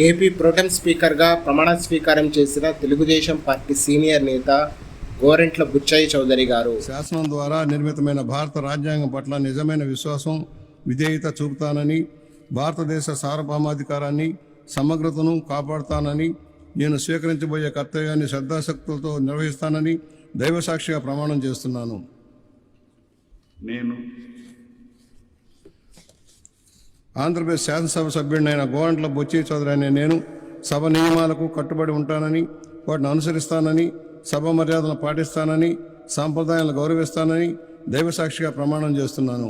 AP pro tem స్పీకర్గా ప్రమాణ స్వీకారం చేసిన తెలుగుదేశం పార్టీ సీనియర్ నేత గోరంట్ల బుచ్చయ్య చౌదరి గారు శాసనం ద్వారా నిర్మితమైన భారత రాజ్యాంగం పట్ల నిజమైన విశ్వాసం, విధేయత చూపుతానని, భారతదేశ సార్వభౌమాధికారాన్ని, సమగ్రతను కాపాడుతానని, నేను స్వీకరించబోయే కర్తవ్యాన్ని శ్రద్ధాశక్తులతో నిర్వహిస్తానని దైవసాక్షిగా ప్రమాణం చేస్తున్నాను. నేను ఆంధ్రప్రదేశ్ శాసనసభ సభ్యుడినైన గోరంట్ల బుచ్చయ్య చౌదరి అనే నేను సభ నియమాలకు కట్టుబడి ఉంటానని, వాటిని అనుసరిస్తానని, సభ మర్యాదలను పాటిస్తానని, సాంప్రదాయాలను గౌరవిస్తానని దైవసాక్షిగా ప్రమాణం చేస్తున్నాను.